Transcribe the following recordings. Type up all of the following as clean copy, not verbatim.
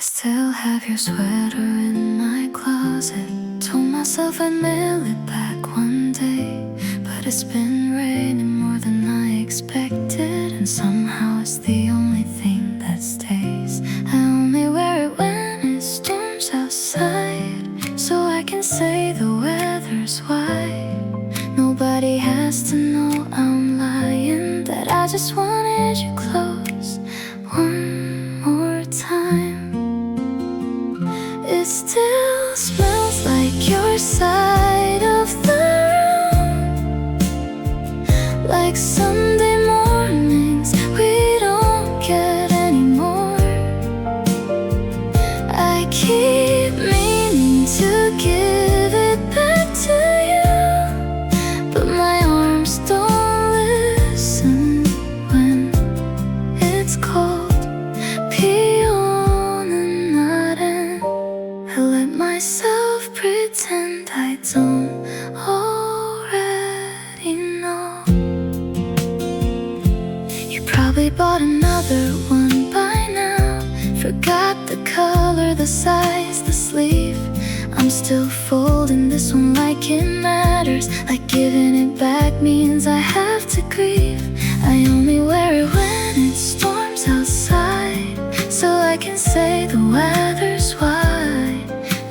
still have your sweater in my closet. Told myself I'd mail it back one day, but it's been raining more than I expected, and somehow it's the only thing that stays. I only wear it when it storms outside, so I can say the weather's white. Nobody has to know I'm lying, that I just wanted you close one more time. It still smells like your side of the room, like Sunday mornings we don't get anymore. I keep meaning to give it back to you, but my arms don't listen when it's cold. I let myself pretend I don't already know. You probably bought another one by now, forgot the color, the size, the sleeve. I'm still folding this one like it matters, like giving it back means I have to grieve. I only wear it when it storms outside, so I can say the weather's white.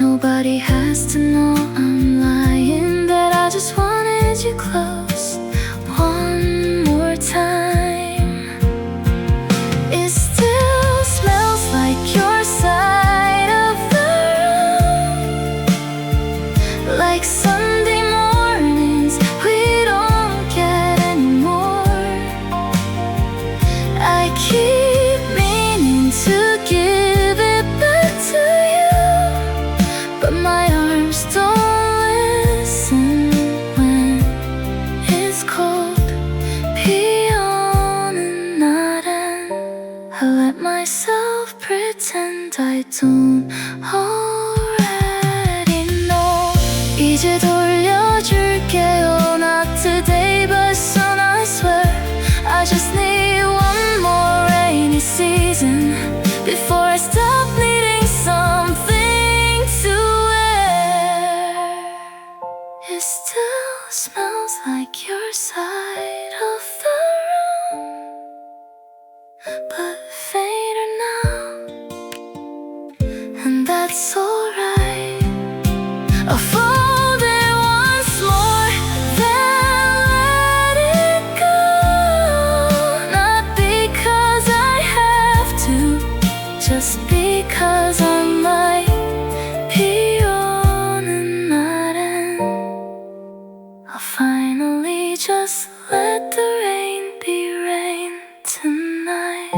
Nobody has to know I'm lying, that I just wanted you close one more time. It still smells like your side of the room, like Sunday mornings we don't get anymore. I keep meaning to give it back to you, but my arms don't listen when it's cold. Beyond and not end, I let myself pretend I don't already know. 이제 돌려줄게요, not today but soon I swear. I just need one more rainy season before I stop needing something to wear. It still smells like your side of the room, but fainter now, and that's alright. I'll fold it once more, then let it go. Not because I have to, just because I might be on and not end. I'll finally just let the rain be rain tonight.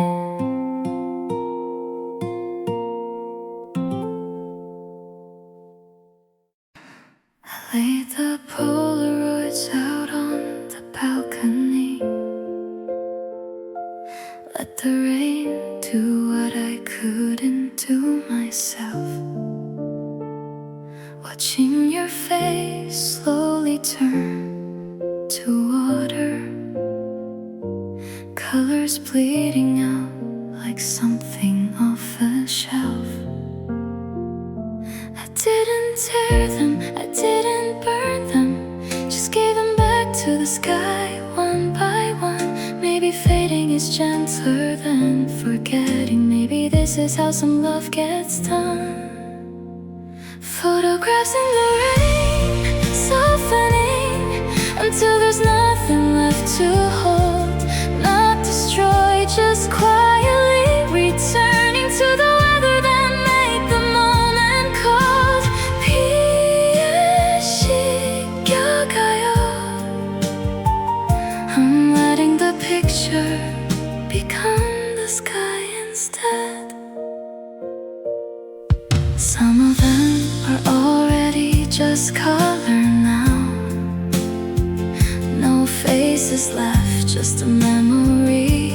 I laid the Polaroids out on the balcony, let the rain do what I couldn't do myself. Watching your face slowly turn to water, colors bleeding out like something off a shelf. I didn't tear them, I didn't burn them, just gave them back to the sky one by one. Maybe fading is gentler than forgetting, maybe this is how some love gets done. Photographs in the rain, softening until there's nothing left to hold. Not destroyed, just quietly returning to the weather that made the moment cold. 피의 시겨가요. I'm letting the picture become the sky instead. Some of them are already just color now, no faces left, just a memory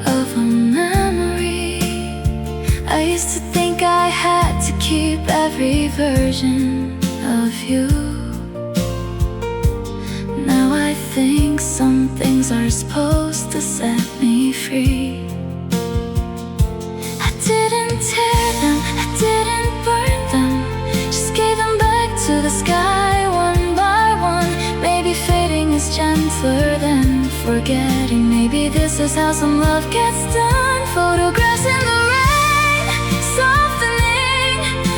of a memory. I used to think I had to keep every version of you. Now I think some things are supposed to set me free. I didn't tear them, I This is how some love gets done. Photographs in the rain, softening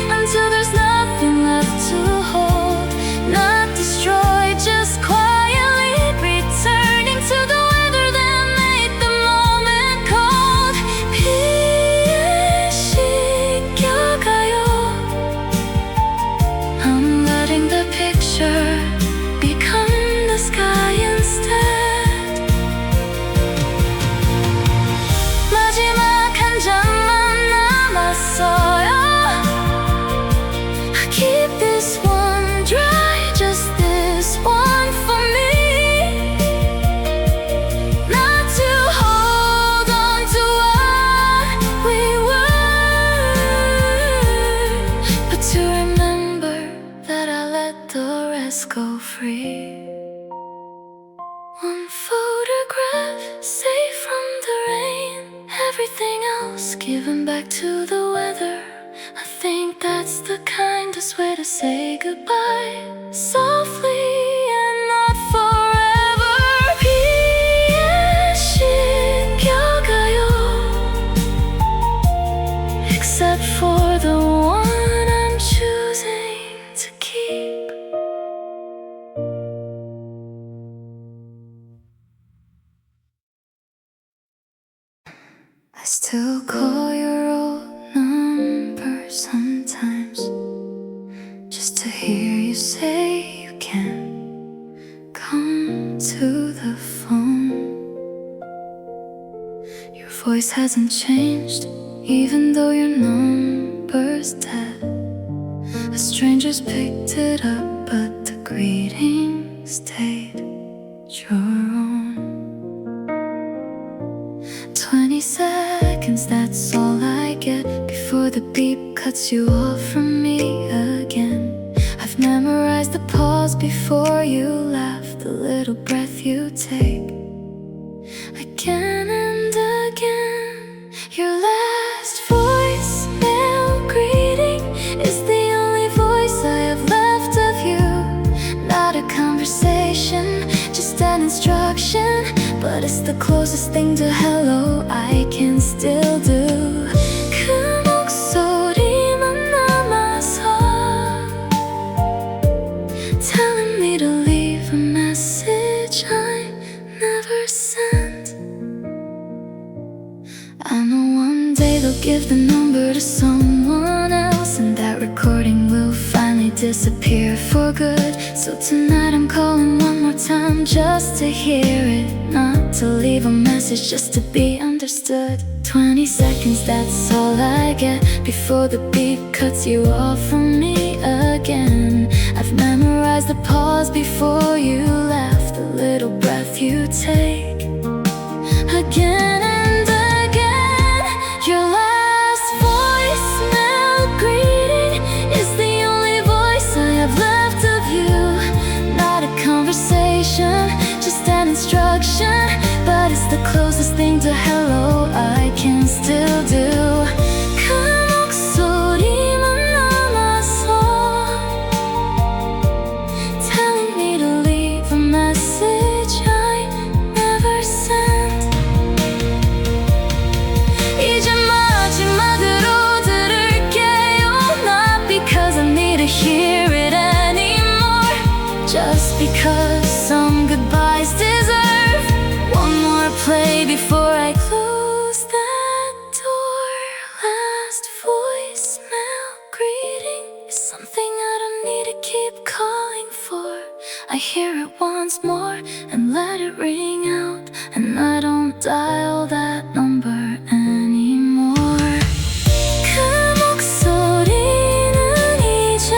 until there's nothing left to hold. Not destroyed, just quietly returning to the weather that made the moment cold. 피에 씻겨가요. I'm letting the picture become the sky instead. 마지막 한 장만 남았어요. I keep this one dry, just this one for me. Not to hold on to what we were, but to remember that I let the rest go free. One photograph, safe from the rain, everything else given back to the weather. I think that's the kindest way to say goodbye, softly and not forever. 피에 씻겨가요. Except for the one I'm choosing to keep. I still call your old number sometimes, just to hear you say you can't come to the phone. Your voice hasn't changed, even though your number's dead. A stranger's picked it up, but the greeting stayed your own. 20 seconds, that's all I get before the beep cuts you off from me again. I've memorized the pause before you laugh, the little breath you take again and again. Your last voicemail greeting is the only voice I have left of you. Not a conversation, just an instruction, but it's the closest thing to hello I can still do. 그 목소리만 남아서 telling me to leave a message I never sent. I know one day they'll give the number to someone else, and that recording will finally disappear for good. So tonight I'm calling one more time just to hear it, not to leave a message, just to be understood. 20 seconds, that's all I get before the beep cuts you off from me again. I've memorized the pause before you laugh, the little breath you take again and again. Your last voicemail greeting is the only voice I have left of you. Not a conversation, just an instruction, but it's the closest thing to hello I can still do. 그 목소리만 남아서 telling me to leave a message I never sent. 이제 마지막으로 들을게요. Not because I need to hear it anymore, just because some goodbyes deserve one more play before I close that door. Last voicemail greeting is something I don't need to keep calling for. I hear it once more and let it ring out, and I don't dial that number anymore. 그 목소리는 이제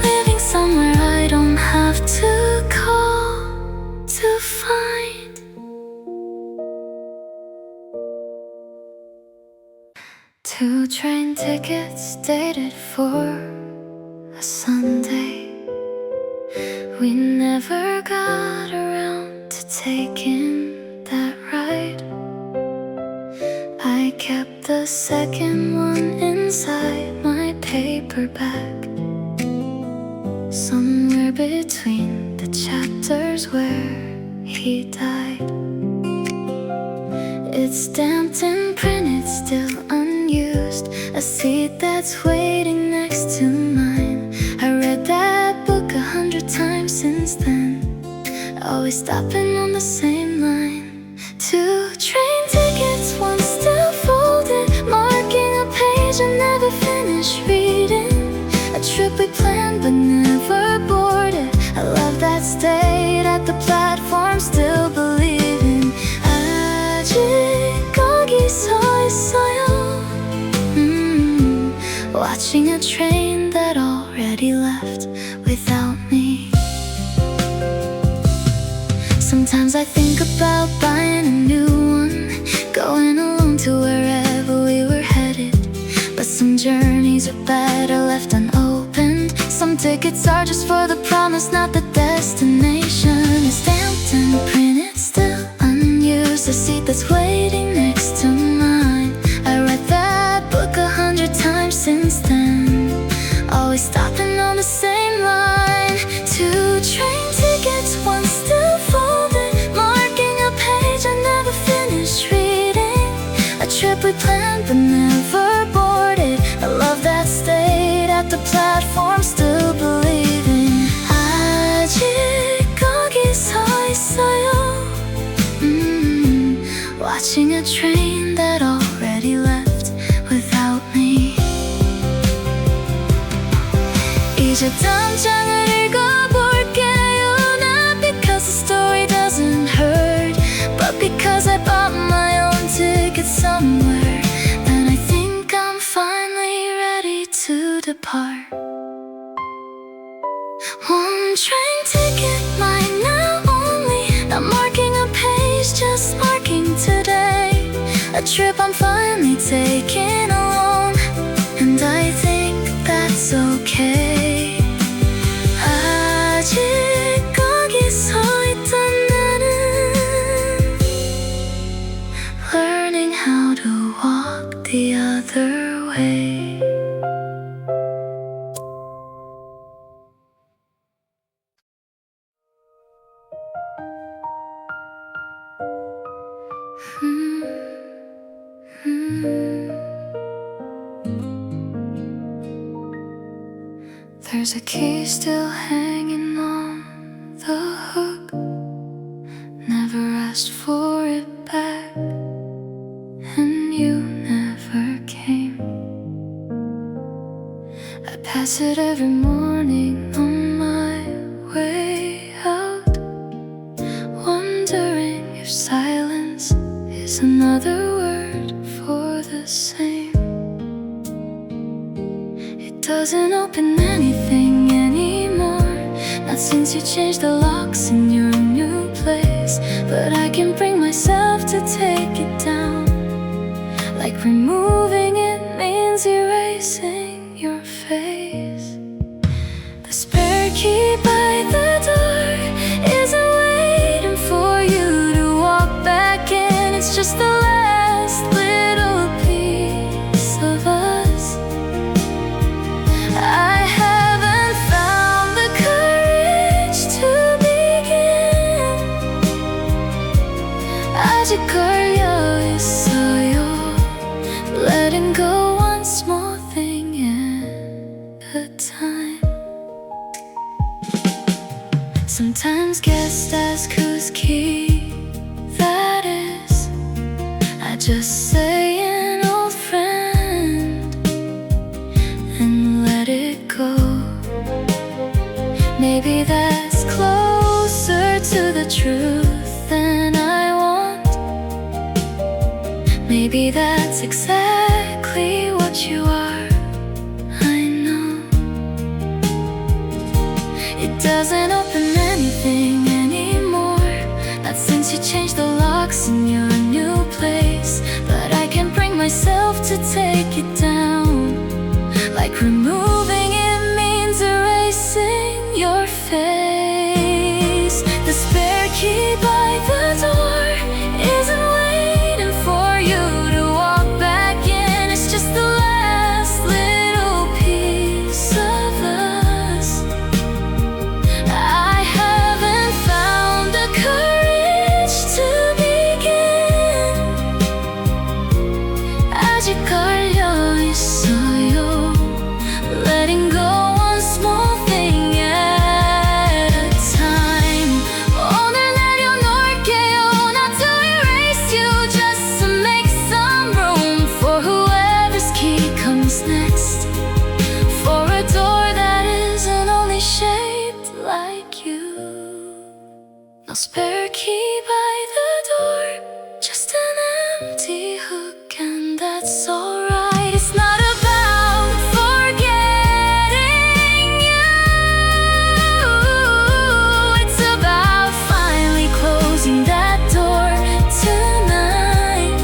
living somewhere I don't have to call to find. Two train tickets dated for a Sunday. We never got around to taking that ride. I kept the second one inside my paper bag, somewhere between the chapters where he died. It's stamped and printed, still unused, a seat that's waiting next to mine. I read that book 100 times since then, always stopping on the same line. 2 train tickets, one still folded, marking a page I never finished reading. A trip we planned but never boarded. I love that stayed at the platform, still believing. 아직 거기 서 있어요. Watching a train that already left without me. Sometimes I think about buying a new one, going alone to wherever we were headed. But some journeys are better left unopened. Some tickets are just for the promise, not the destination. It's stamped and printed, still unused, a seat that's waiting next to mine. I read that book 100 times since then, always stopping on the same line. 2 train tickets, one still folded, marking a page I never finished reading. A trip we planned but never boarded. I love that stayed at the platform, still believing. 아직 거기 서 있어요. Watching a train that already left without me. 이제 다음 장을 읽어볼게요. Not because the story doesn't hurt, but because I bought my own ticket somewhere. And I think I'm finally ready to depart. 1 train ticket, mine now only, not marking a page, just marking today. A trip I'm finally taking alone, and I think that's okay. 아직 거기 서 있던 나는, learning how to walk the other way. There's a key still hanging on the hook, never asked for it back, and you never came. I pass it every morning on my way out, wondering if silence is another word for the same. It doesn't open anything anymore, not since you changed the locks in your new place. But I can bring myself to take it down, like removing it means erasing your face. The spare key by the door isn't waiting for you to walk back in. It's just the last little piece of us. I haven't found the courage to begin. 아직 걸려 있어요, letting go one small thing at a time. Sometimes guests ask whose key that is. I just say an old friend and let it go. Maybe that's closer to the truth than I want. Maybe that's exactly what you are, I know. It doesn't open anything anymore, not since you changed the locks in your new place. But I can bring myself to take it down, like removing it means erasing your face. The spare key by the door isn't waiting for you to walk back in. It's just the last little piece of us. I haven't found the courage it's alright. It's not about forgetting you. It's about finally closing that door tonight.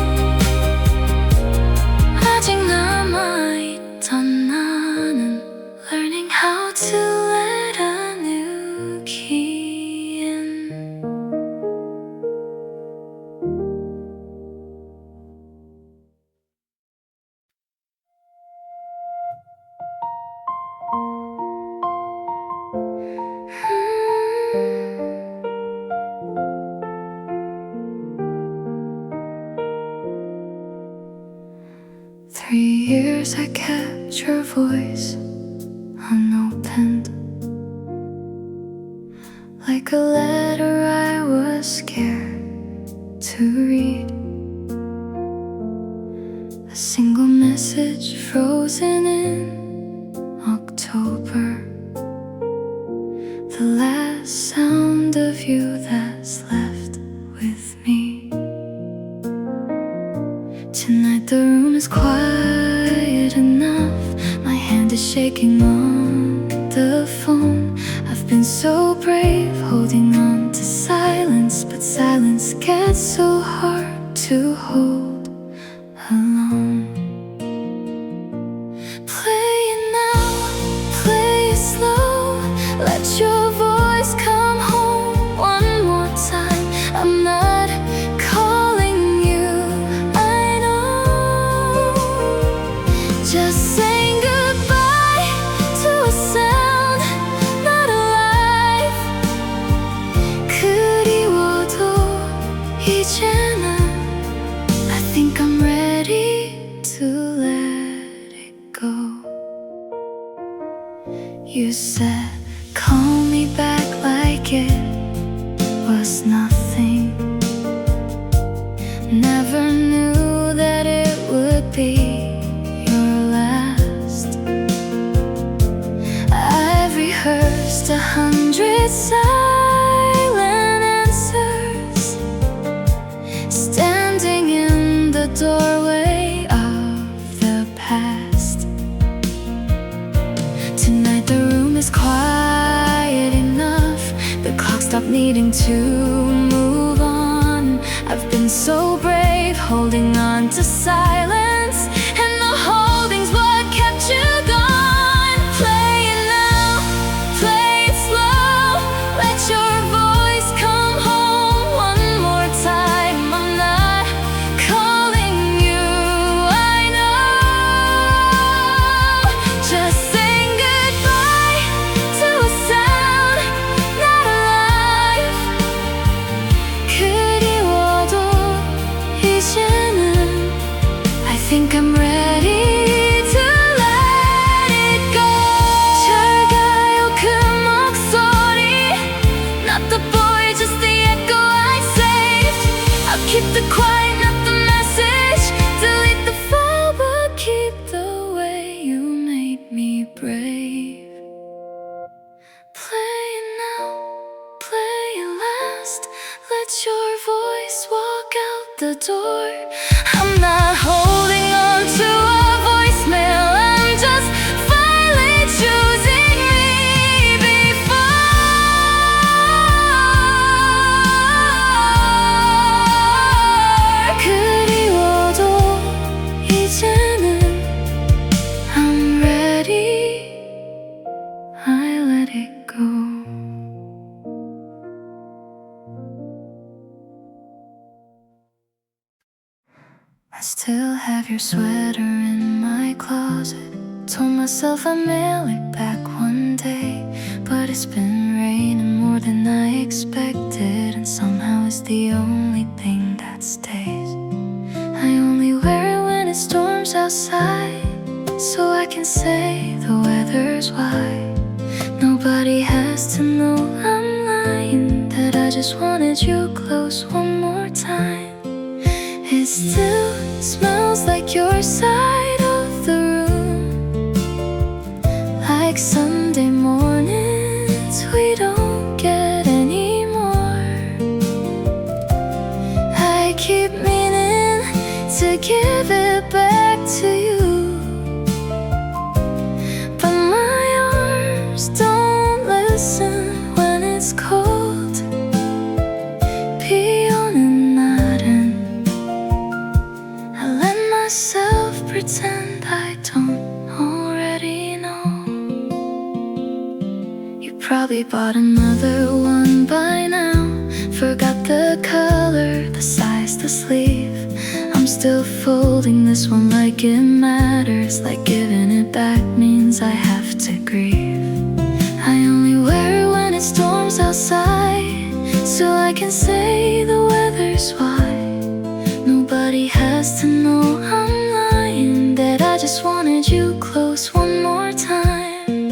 아직 남아있던 나는 learning how to let a new key in. 3 years I kept your voice unopened, like a letter I was scared to read. A single message frozen in October, the last sound of you that's left with me. Tonight the room is quiet enough. My hand is shaking on the phone. I've been so brave holding on to silence, but silence gets so hard to hold alone. Play it now, play it slow. Let your voice come home one more time. I'm not calling you, I know. Just saying goodbye to a sound not alive. 그리워도 이제는 I think I'm ready to let it go. You said call me back like it was nothing. Never knew that it would be your last. I've rehearsed 100 silent answers, standing in the doorway of the past. Tonight the room is quiet enough. The clock stopped needing to move on. I've been so brave holding on to silence, and the holding's what kept you gone. Play it now, play it slow. Let your voice come home one more time. I'm not calling you, I know. Just saying goodbye to a sound not alive. 그리워도 이제는 I think I'm ready to let it go. 잘 가요 그 목소리, not the boy, just the echo I saved. I'll keep the quiet, not the message. Delete the file, but keep the way you made me brave. Play it now, play it last. Let your voice walk out the door. I'm not holding on to a voicemail. I'm just finally choosing me before. 그리워도 이제는 I'm ready. I let it go. I still have your sweater in my closet. Told myself I'd mail it back one day, but it's been raining more than I expected, and somehow it's the only thing that stays. I only wear it when it storms outside, so I can say the weather's wide. Nobody has to know I'm lying, that I just wanted you close one more time. It still smells like your side of the room, like Sunday mornings we don't get anymore. I keep meaning to give it back to pretend I don't already know. You probably bought another one by now. Forgot the color, the size, the sleeve. I'm still folding this one like it matters, like giving it back means I have to grieve. I only wear it when it storms outside, so I can say the weather's wide. Nobody has to know I'm lying, that I just wanted you close one more time.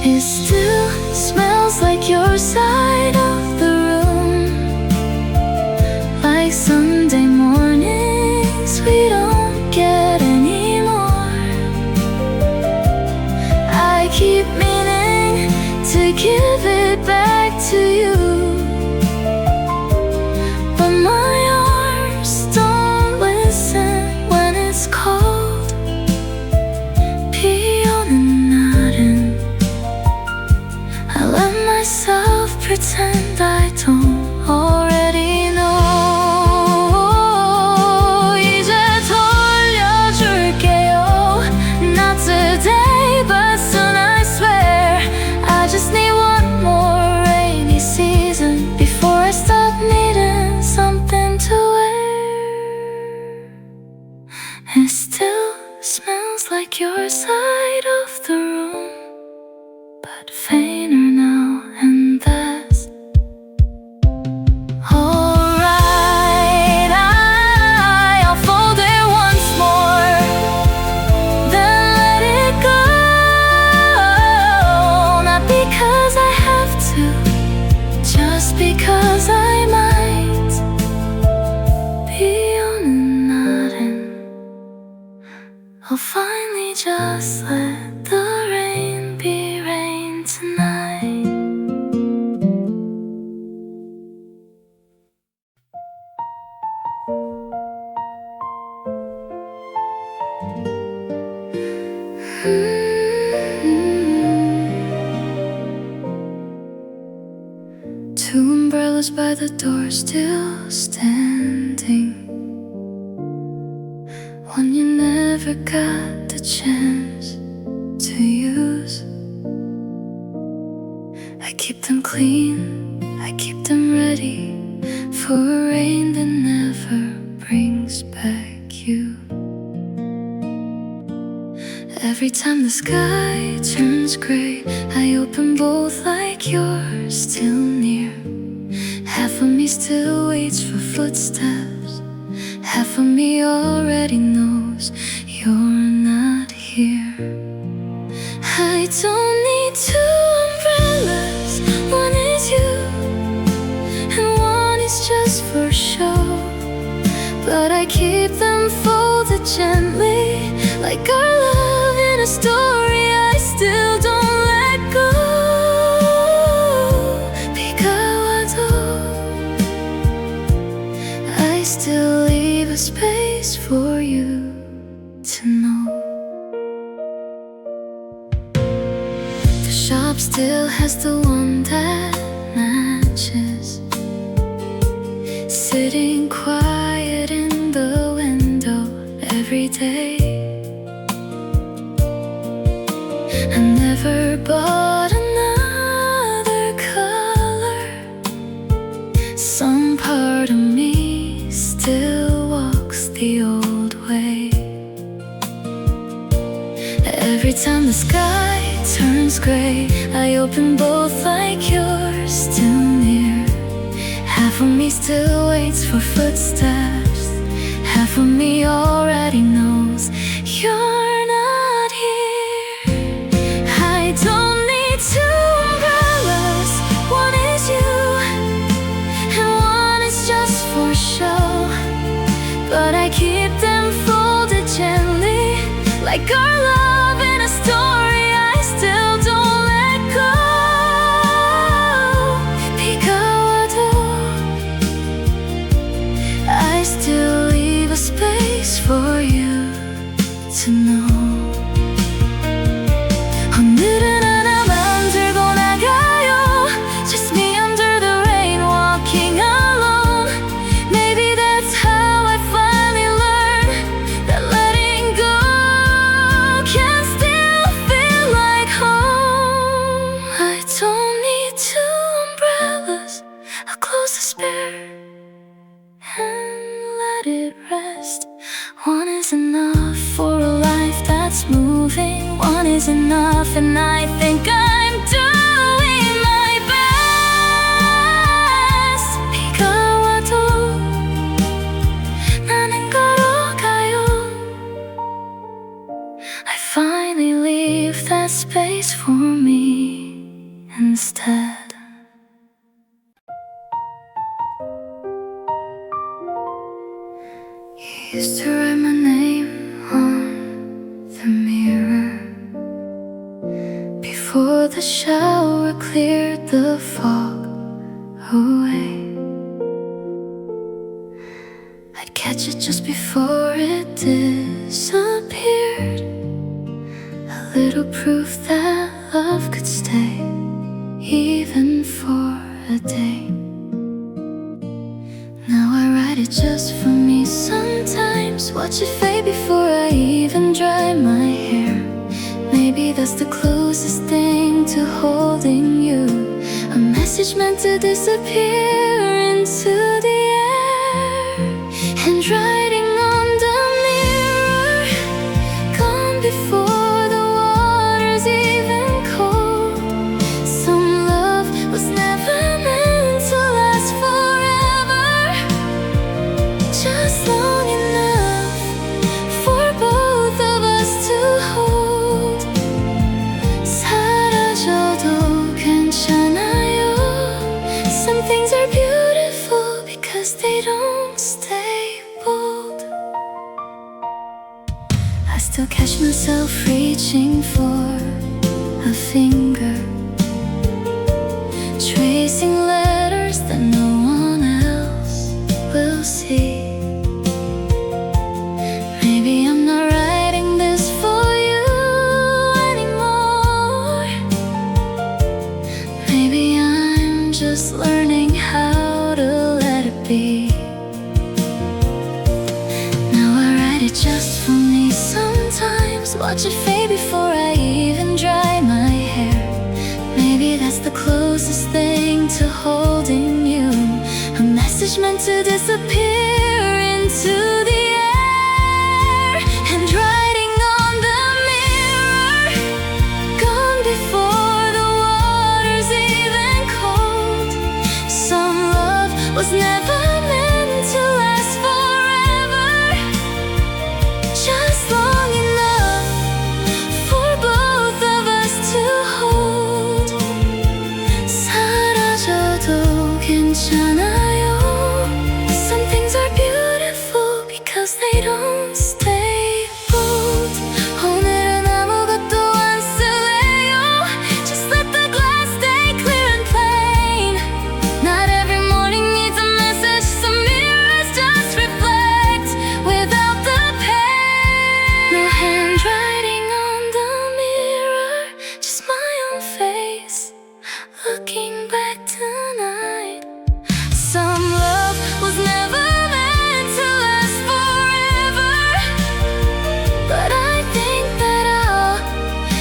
It still smells like your side of the room, like Sunday mornings we don't get anymore. I keep meaning to give it back to you, but my arms don't listen when it's cold. 피어는 날은 I let myself pretend I don't already know. 이제 돌려줄게요. Not today, but soon I swear. I just need one more rainy season before I stop needing something to wear. It still smells like your side of the room, but fainter now, and that's alright. I'll fold it once more, then let it go. Not because I have to, just because I might. 비오는 날엔 I'll finally just let the rain be rain tonight. Two umbrellas by the door still standing, one you never got the chance to use. I keep them clean, I keep them ready for a rain that never brings back you. Every time the sky turns gray, I open both like you're still near. Half of me still waits for footsteps, half of me already knows you're not here. I don't need two umbrellas, one is you and one is just for show. But I keep them folded gently, like our love in a story I still don't let go. I still leave a space for you to know. The shop still has the one that matches, sitting quiet in the window every day. I never bought another color. Some part of me still walks the old way. Every time the sky turns gray, I open both like you're still near. Half of me still waits for footsteps, half of me already knows you're not here. I don't need two umbrellas, one is you and one is just for show. But I keep them folded gently, like our love in a story I still don't let go. I still leave a space for you to know. 오늘은 하나만 들고 나가요. Just me under the rain, walking alone. Maybe that's how I finally learn that letting go is enough, and I think I'm doing my best. 비가 와도 나는 걸어가요. I finally leave that space for me instead. You used to write my name on the mirror before the shower cleared the fog away. I'd catch it just before it disappeared, a little proof that love could stay, even for a day. Now I write it just for me sometimes, watch it fade before I even dry my hair. Maybe that's the closest thing to holding you, a message meant to disappear into the air. Handwriting on the mirror, gone before the water's even cold. Some love was never meant to last forever, just long enough for both of us to hold. 사라져도 괜찮아요. Some things are beautiful because they don't stay bold. I still catch myself reaching for a finger, tracing letters that no one else will see. Maybe I'm not writing this for you anymore. Maybe I'm just learning how to let it be. Now I write it just for me sometimes, watch it fade before I even dry my hair. Maybe that's the closest thing to holding you, a message meant to disappear into the air. Handwriting on the mirror, gone before the water's even cold. Some love was never meant to last forever, just long enough for both of us to hold. 사라져도 괜찮아요. Some things are beautiful because they don't stay bold. 오늘은 아무것도 안 쓸래요. Just let the glass stay clear and plain. Not every morning needs a message, some mirrors just reflect without the pain. No handwriting on the mirror, just my own face looking back tonight. Some love was never meant to last forever, but I think that I'll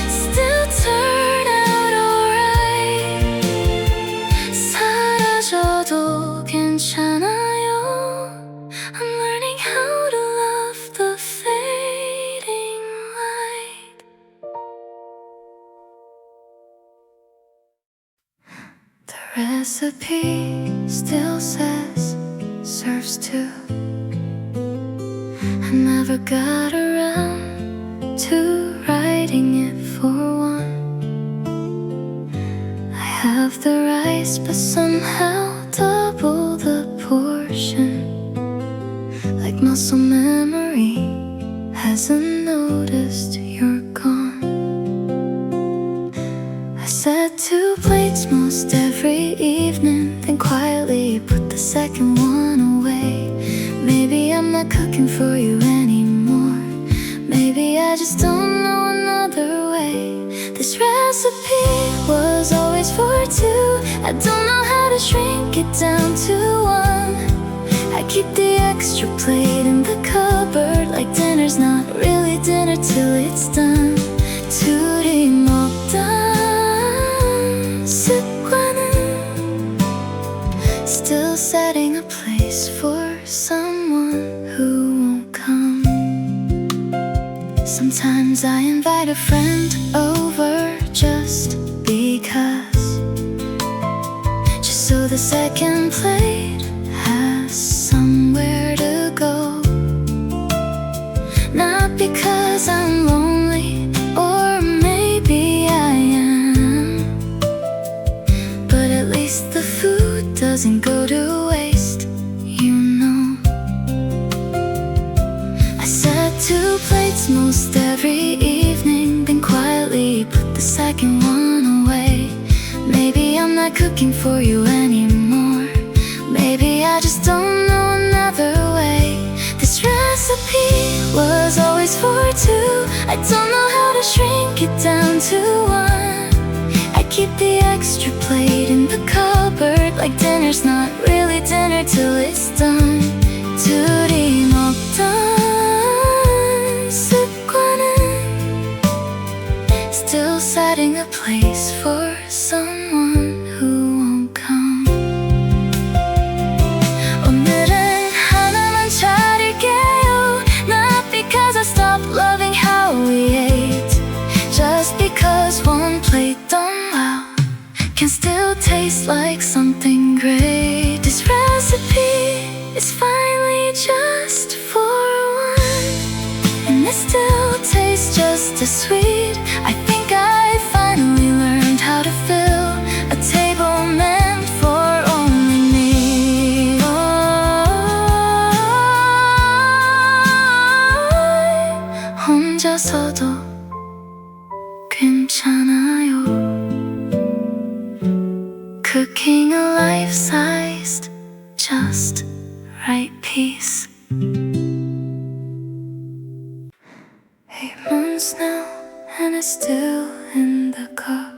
still turn out alright. 사라져도 괜찮아요. I'm learning how to love the fading light. The recipe still says serves two. I never got around to writing it for one. I have the rice, but somehow double the portion. Like muscle memory hasn't noticed you're gone. I set 2 plates most every evening, then quietly put the second one away. Maybe I'm not cooking for you anymore. Maybe I just don't know another way. This recipe was always for 2. I don't know how to shrink it down to 1. I keep the extra plate in the cupboard, like dinner's not really dinner till it's done. 둘이 먹다 still setting a place for someone who won't come. Sometimes I invite a friend over just because, just so the second plate has somewhere to go. Not because I'm lonely, or maybe I am, but at least the food doesn't go to waste, you know. I set 2 plates most every evening, then quietly put the second one away. Maybe I'm not cooking for you anymore, maybe I just don't know another way. This recipe was always for 2. I don't know how to shrink it down to 1. I keep the extra plate in the cupboard, like dinner's not really dinner till it's done. 둘이 먹던 still setting a place for someone who won't come. 오늘은 하나만 차릴게요. Not because I stopped loving how we ate, just because one plate done well can still taste like something great. This recipe is finally just for 1, and it still tastes just as sweet. I think I finally learned how to fill a table meant for only me. 혼자서도 괜찮아요. Cooking a life-sized, just right piece. 8 months now, and it's still in the cup,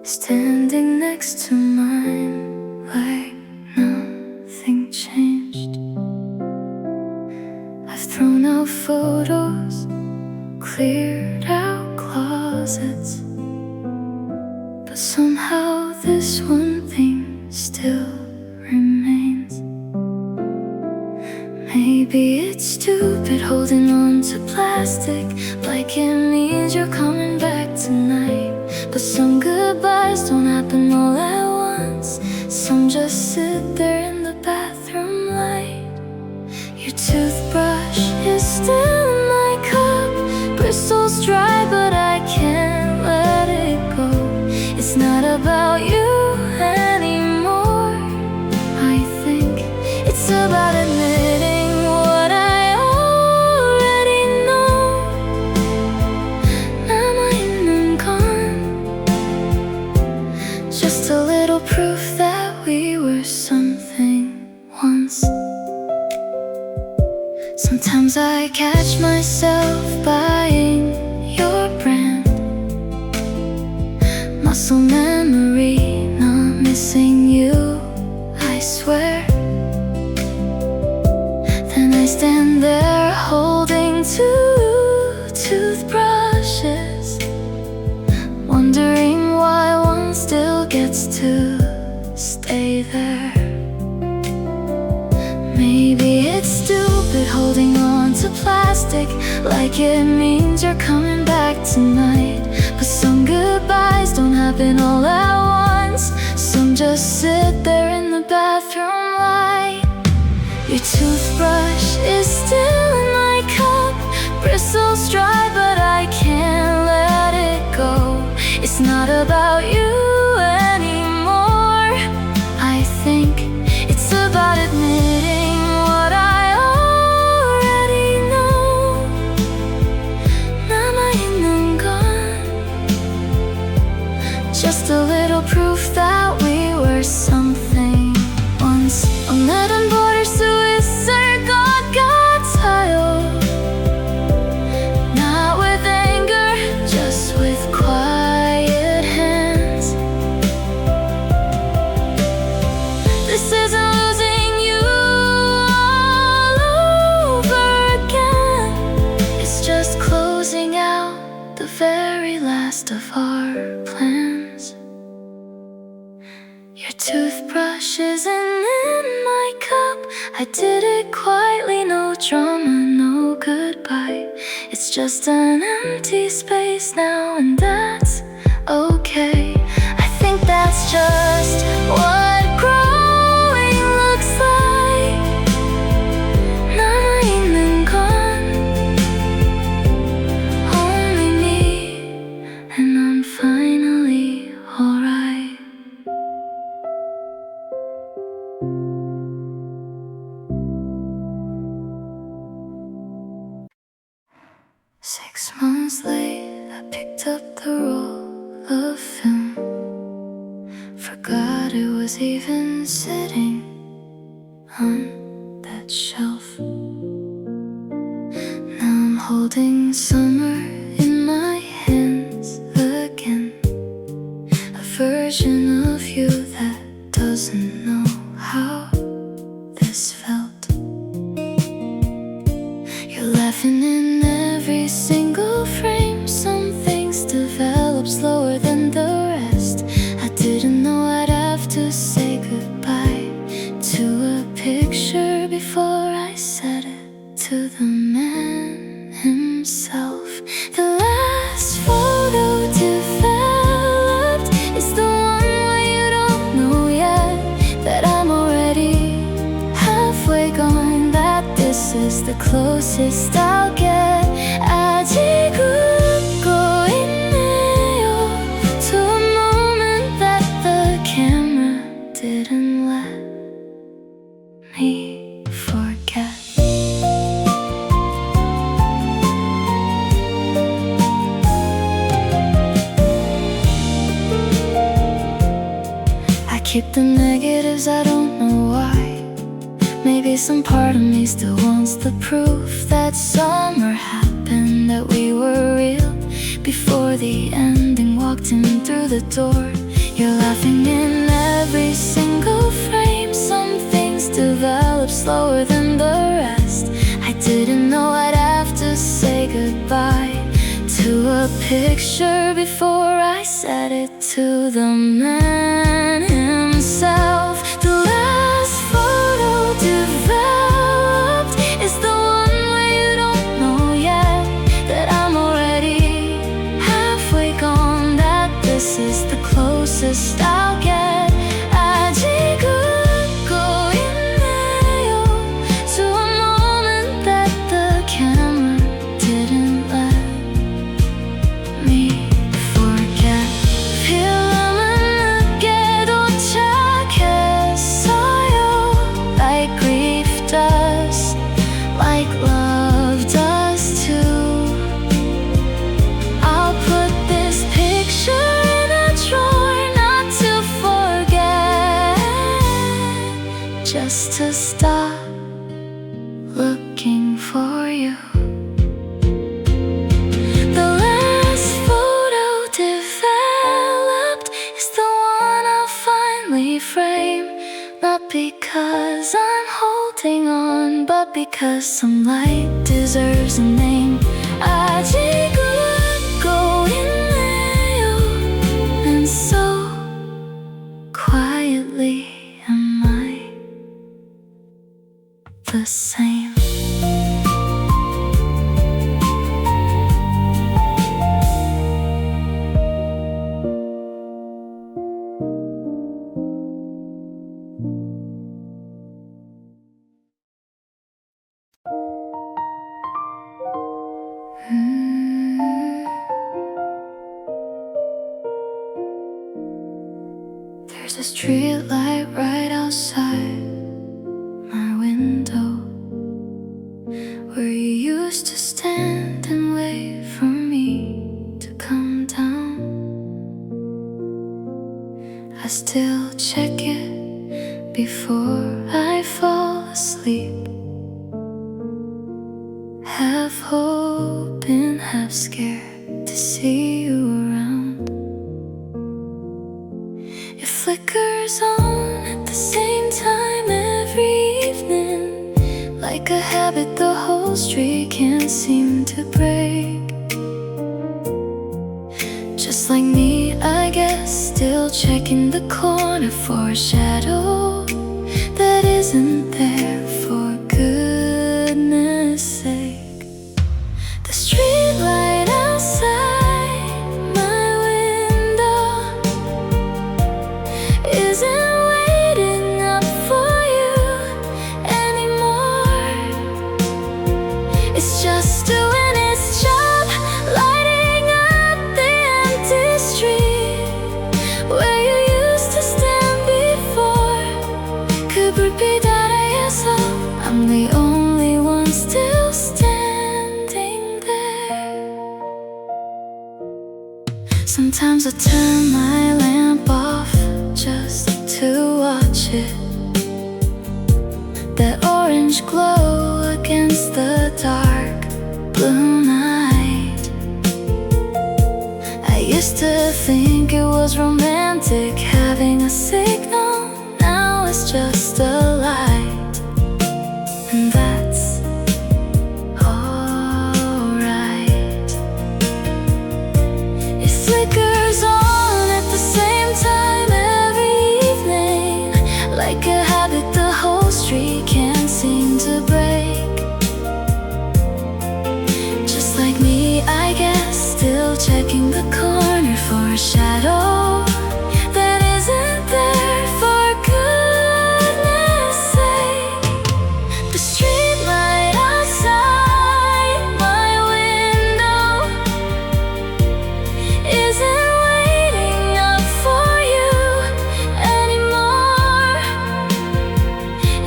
standing next to mine like nothing changed. I've thrown out photos, cleared out closets, but somehow this one thing still remains. Maybe it's stupid holding on to plastic, like it means you're coming back tonight. But some goodbyes don't happen all at once, some just sit there in the bathroom light. Your toothbrush is still in my cup, bristles dry but I can't let it go. It's not about you anymore, I think it's about admitting what I already know. 남아있는 건 just a little proof that we were something once. Sometimes I catch myself buying your brand, muscle memory, not missing you, I swear. Then I stand there holding 2 toothbrushes, wondering why one still gets to stay there. Maybe it's stupid holding on to plastic, like it means you're coming back tonight. But some goodbyes don't happen all at once, some just sit there in the bathroom light. Your toothbrush is still in my cup, bristles dry but I can't let it go. It's not about you anymore, I think it's about admitting what I already know. 남아있는 건 just a little proof that we were something once. 오늘은 버릴 수 있을 것 같아요. Not with anger, just with quiet hands. This isn't losing you all over again, it's just closing out the very last of our plans. Your toothbrush isn't in my cup, I did it quietly, no drama, no goodbye. It's just an empty space now, and that's okay. I think that's just what growing looks like. 남아있는 건 only me, and I'm finally alright. Six months late, I picked up the roll of film. Forgot it was even sitting on that shelf. Now I'm holding summer in my hands again, a version of you that doesn't know how this felt. You're laughing in every single frame. Some things develop slower than the rest. I didn't know I'd have to say goodbye to a picture before I said it to the man himself. The last photo developed is the one where you don't know yet that I'm already halfway gone, that this is the closest I'll get. 아직 웃고 있네요 to a moment that the camera didn't let me forget. I keep the negatives, I don't know why. Maybe some part of me still wants the proof that summer happened, that we were real before the ending walked in through the door. You're laughing in every single frame. Some things develop slower than the rest. I didn't know I'd have to say goodbye to a picture before I said it to the man himself. The last photo developed is the one where you don't know yet that I'm already halfway gone, that this is the closest I'll get. 아직 웃고 있네요 to a moment that the camera didn't let me forget. 필름은 늦게 도착했어요, like grief does, like love does too. I'll put this picture in a drawer, not to forget, just to stop looking for you. The last photo developed is the one I'll finally frame, not because I'm holding on, but because some light deserves a name. 아직 웃고 있네요, and so quietly am I the same. There's a street light right outside my window, where you used to stand and wait for me to come down. I still check it before I fall asleep, half hoping, half scared to see you around. It flickers on at the same time every evening, like a habit the whole street can't seem to break. Just like me, I guess, still checking the corner for a shadow that isn't there, for goodness sake. The street Sometimes I turn my lamp off just to watch it, that orange glow against the dark blue night. I used to think it was romantic having a signal. Now it's just a light, and that's alright. It flickers on at the same time every evening, like a habit the whole street can't seem to break. Just like me, I guess, still checking the corner for a shadow that isn't there, for goodness sake. The street light outside my window isn't waiting up for you anymore.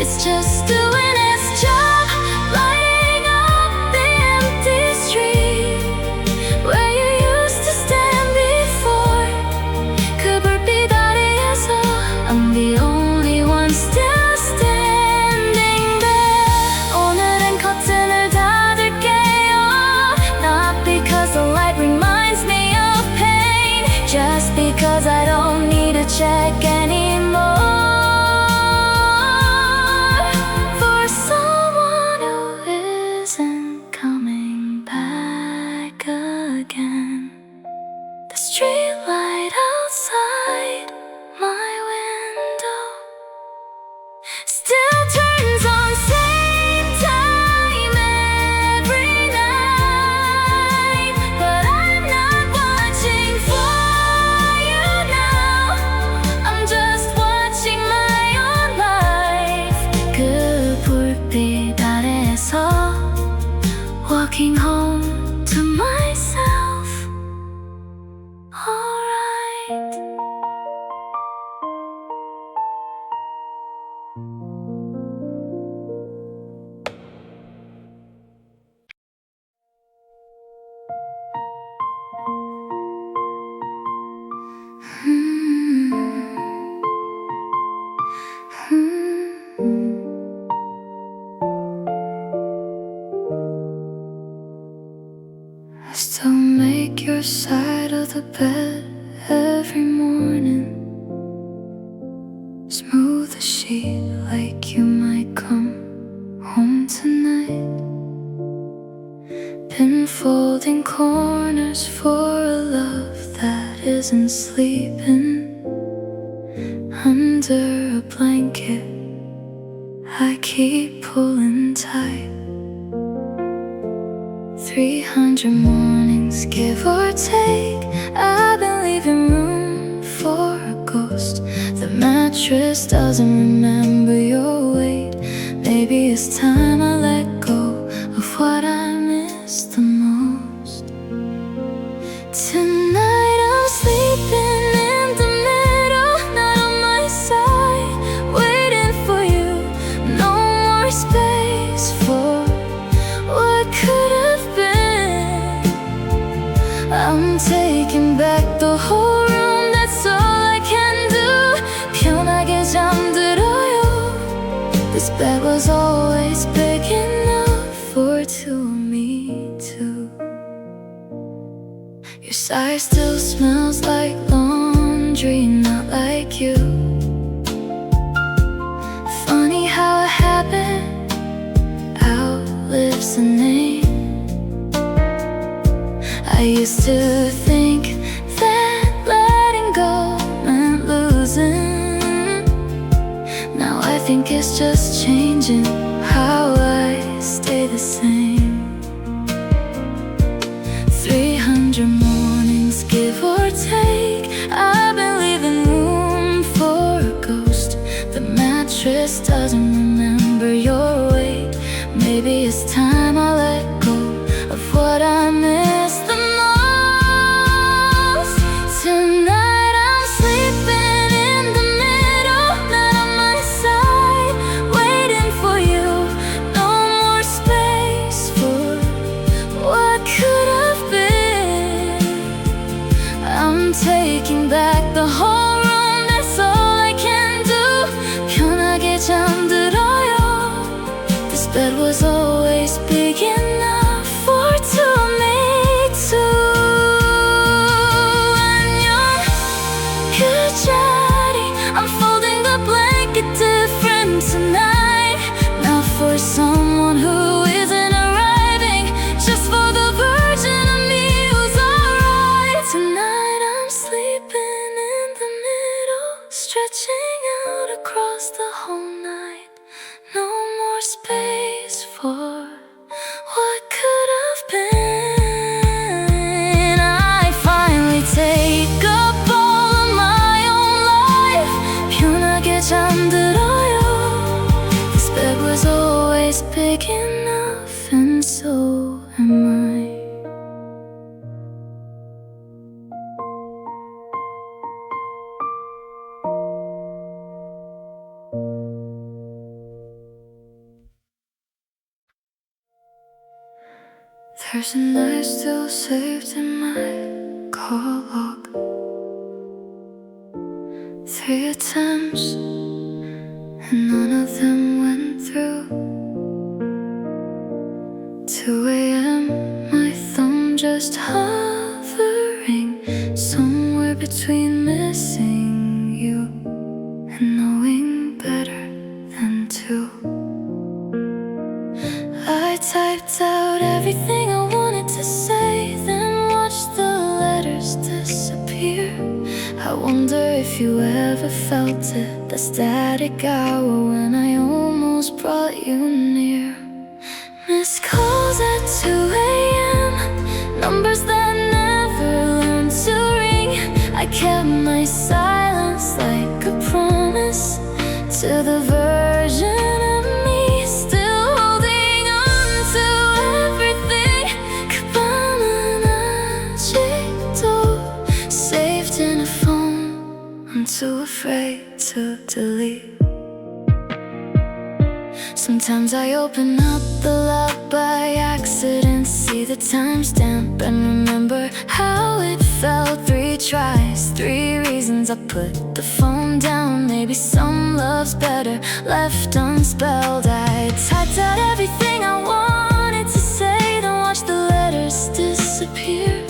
It's just doing its job, lighting up the empty street where you used to stand before. I'm the only one still standing there. 오늘은 커튼을 닫을게요. Not because the light reminds me of pain, just because I don't need to check anymore. For someone who isn't coming back again. The street light outside my window still turns on same time every night, but I'm not watching for you now. I'm just watching my own life. 그 불빛 아래에서 walking home to myself. Alright. I still make your side of the bed every morning, smooth the sheet like you might come home tonight. Been folding corners for a love that isn't sleeping under a blanket I keep pulling tight. 300 mornings, give or take, I've been leaving room for a ghost. The mattress doesn't remember your weight. Maybe it's time I let go of what I miss the most. Tonight I'm sleeping in the middle, not on my side, waiting for you. No more space for what could have been. I'm taking back the whole room, that's all I can do. 편하게 잠들어요. This bed was always big enough for two of me too. Your sigh still smells like laundry, not like you. Funny how a habit outlives a name. I used to think that letting go meant losing. Now I think it's just changing how I stay the same. 300 mornings, give or take, I've been leaving room for a ghost. The mattress doesn't remember your weight. Maybe it's time I let go of what I miss the most. Tonight I'm sleeping in the middle, not on my side, waiting for you. No more space for what could have been. I'm person I still saved in my call log. 3 attempts, and none of them went through. 2 a.m., my thumb just hovering somewhere between missing you and knowing better than to. I typed out everything I wanted to say, then watched the letters disappear. I wonder if you ever felt it, the static hour when I almost brought you near. Missed calls at 2 a.m., numbers that never learned to ring. I kept my silence like a promise to the version of me still holding on to everything. Saved in a phone I'm too afraid to delete. Sometimes I open up the lock by accident, see the timestamp and remember how it felt. 3 tries, 3 reasons I put the phone down. Maybe some love's better left unspelled. I typed out everything I wanted to say, then watched the letters disappear.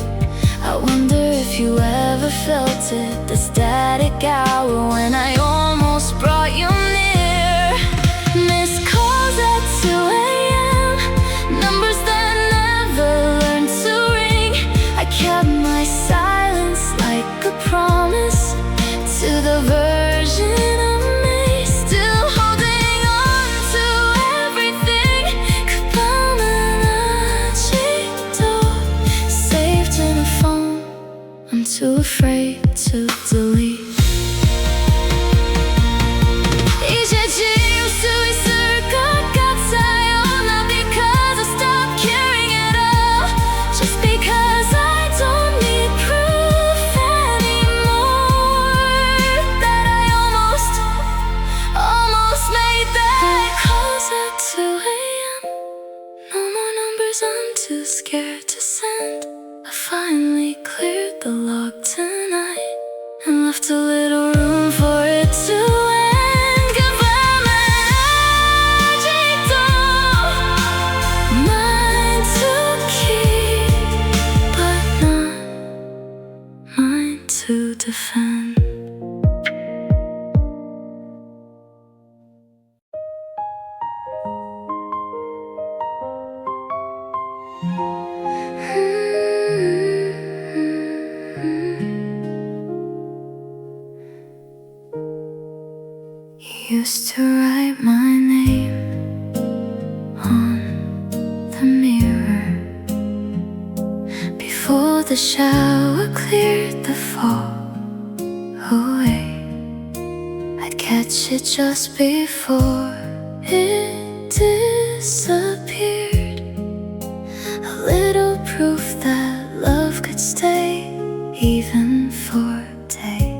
I wonder if you ever felt it, the static hour when I almost brought you near. Missed calls at 2 a.m., numbers that never learned to ring. I kept my silence like a promise to the version of me still holding on to everything. Saved in a phone I'm too afraid to delete. I'm too scared to send. I finally cleared the log tonight and left a little room for it to end. Goodbye, magic doll, mine to keep, but not mine to defend. You used to write my name on the mirror before the shower cleared the fog away. I'd catch it just before it disappeared. A little proof that love could stay even for a day.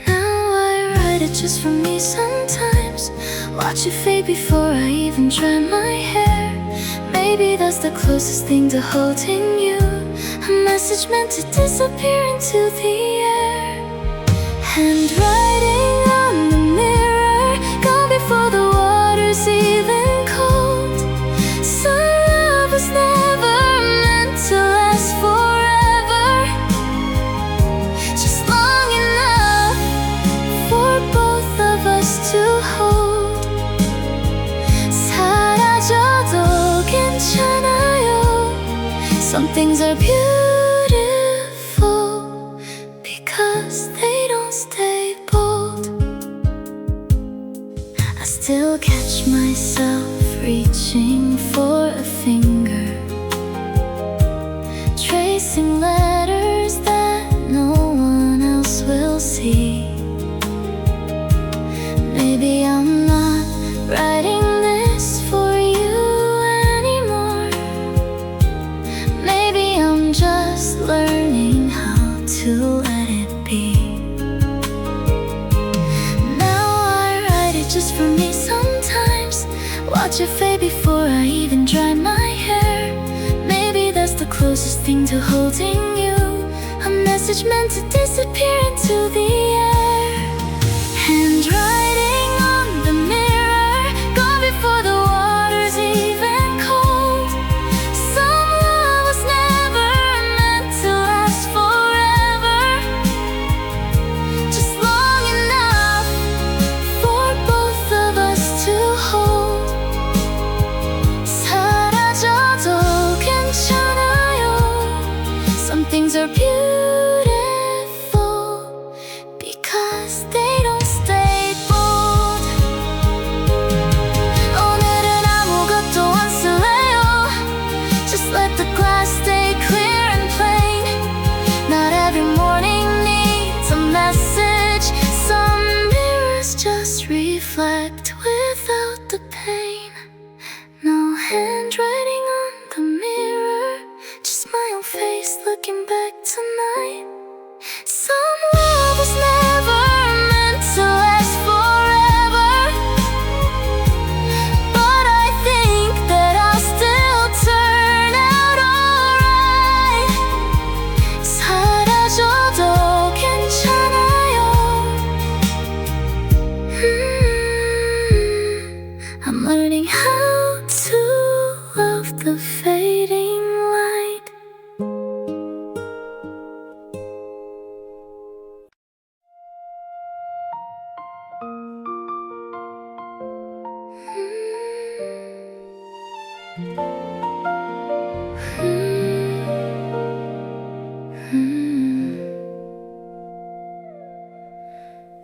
Now I write it just for me sometimes, watch it fade before I even dry my hair. Maybe that's the closest thing to holding you, a message meant to disappear into the air. Handwriting on the mirror, gone before the water's even cold. Some love was never meant to last forever, just long enough for both of us to hold. 사라져도 괜찮아요. Some things are beautiful because they don't stay bold. I still catch myself reaching for a finger, tracing letters that no one else will see. Maybe I'm not writing this for you anymore. Maybe I'm just learning how to let it be. Now I write it just for me sometimes, watch it fade before I even dry my hair. closest thing to holding you, a message meant to disappear into the air. Handwriting on the mirror, gone before the water's even cold. Some love was never meant to last forever, just long enough for both of us to hold. 사라져도 괜찮아요. Some things are beautiful because they don't stay bold. 오늘은 아무것도 안 쓸래요. Just let the glass stay clear and plain. Not every morning needs a message. Some mirrors just reflect without the pain. No handwriting on the mirror, just my own face looking back tonight. Some love was never meant to last forever, but I think that I'll still turn out alright. 사라져도 괜찮아요. I'm learning how to love the fading light.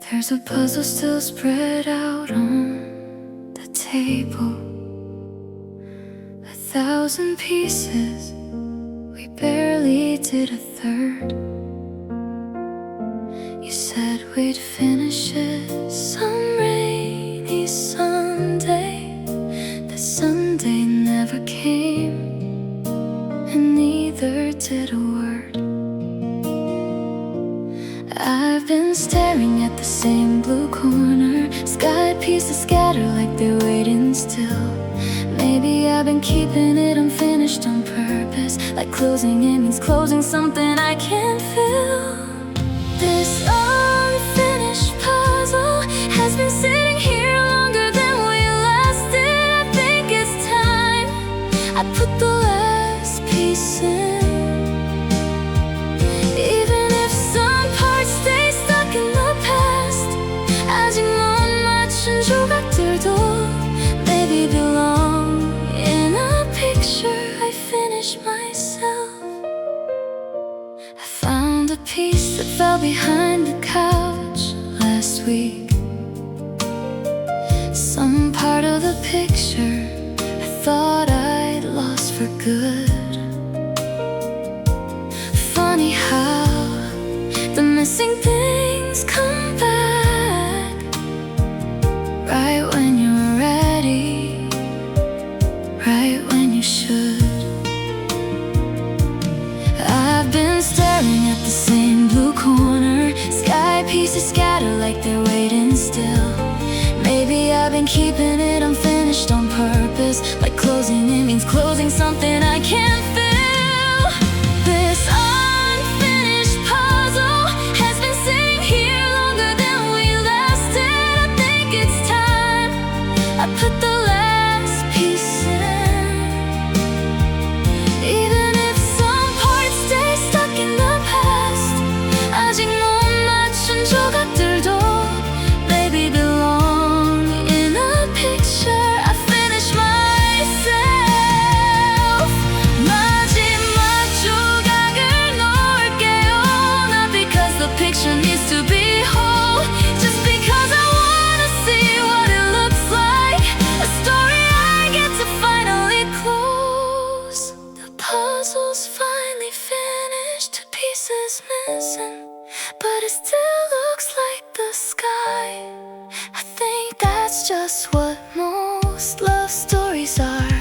There's a puzzle still spread out on the table, 1,000 pieces, we barely did a third. You said we'd finish it some rainy Sunday. That Sunday never came, and neither did a word. I've been staring at the same blue corner, sky pieces scatter like they're waiting still. Maybe I've been keeping it unfinished on purpose, like closing it means closing something I can't feel. This unfinished puzzle has been sitting here longer than we lasted. I think it's time I put the last piece in. Even if some parts stay stuck in the past, 아직 못 맞춘 조각들도 maybe belong in a picture I finished myself. I found a piece that fell behind the couch last week. Some part of the picture I thought I'd lost for good. Funny how the missing things come back right when you're ready, right when you should. I've been staring at the same blue corner, sky pieces scatter like they're waiting still. Maybe I've been keeping it unfinished on purpose, like closing it means closing something I can't feel. This unfinished puzzle has been sitting here longer than we lasted. I think it's time I put the last piece in. Even if some parts stay stuck in the past, 아직 못 맞춘 조각들도 maybe belong in a picture I finished myself. 마지막 조각을 놓을게요. Not because the picture needs to be whole, just because I wanna see what it looks like. A story I get to finally close. The puzzle's finally finished, two pieces missing, but it still looks like the sky. I think that's just what most love stories are.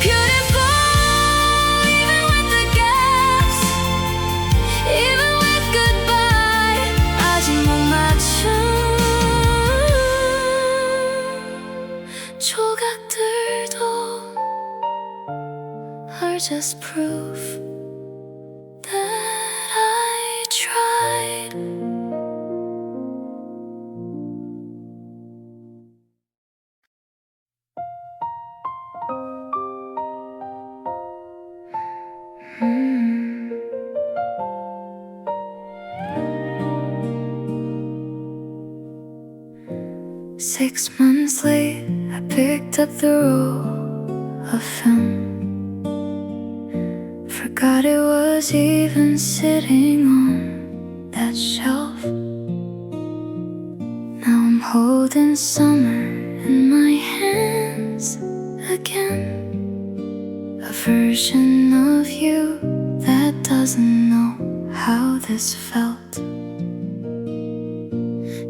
Beautiful, even with the gaps, even with goodbye. 아직 못 맞춘 조각들도 are just proof 6 months late, I picked up the roll of film. Forgot it was even sitting on that shelf. Now I'm holding summer in my hands again. A version of you that doesn't know how this felt.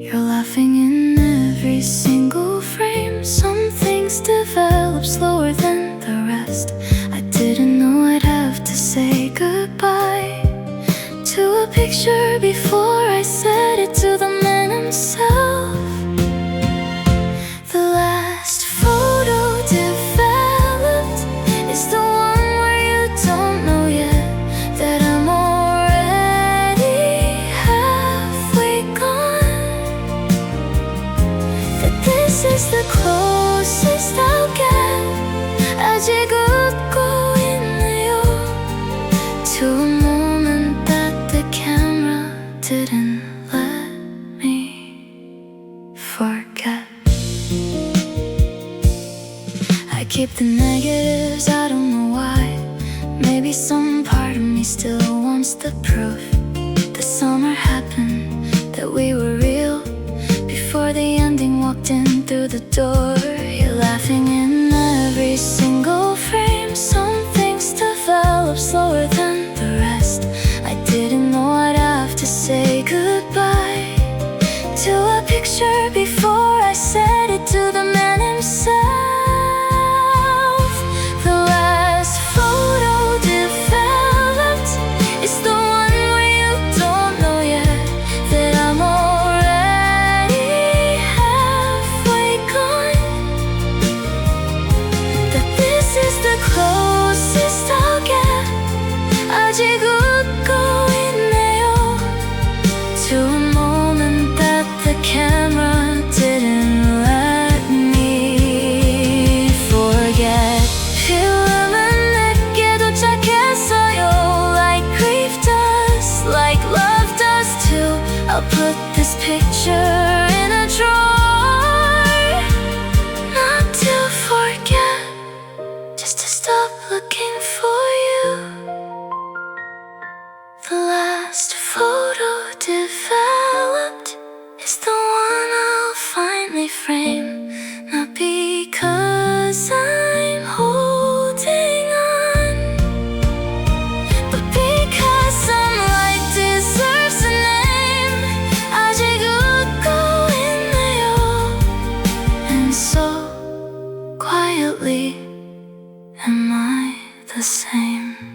You're laughing in every single frame. Some things develop slower than the rest. I didn't know I'd have to say goodbye to a picture before I said it to the man himself. The last photo developed is the one where you don't know yet that I'm already halfway gone. That this is the closest I'll get. 아직 웃고 있네요 to a moment that the camera didn't let me forget. I keep the negatives, I don't know why. Maybe some part of me still wants the proof the summer happened, that we were real before the ending walked in through the door. You're laughing in every single frame. Some things develop slower than the rest. I didn't know I'd have to say goodbye to a picture before I said it to the man himself. The last photo developed is the one where you don't know yet that I'm already halfway gone. That this is the closest I'll get. 아직 웃고 있네요 to a moment that the camera didn't let me forget. 필름은 내게 도착했어요, like grief does, like love does too. I'll put this picture in a drawer, not to forget, just to stop looking for you. The last photo developed is the one I'll finally frame, not because I'm holding on, but because sunlight deserves a name. 아직 웃고 있네요, and so quietly am I the same.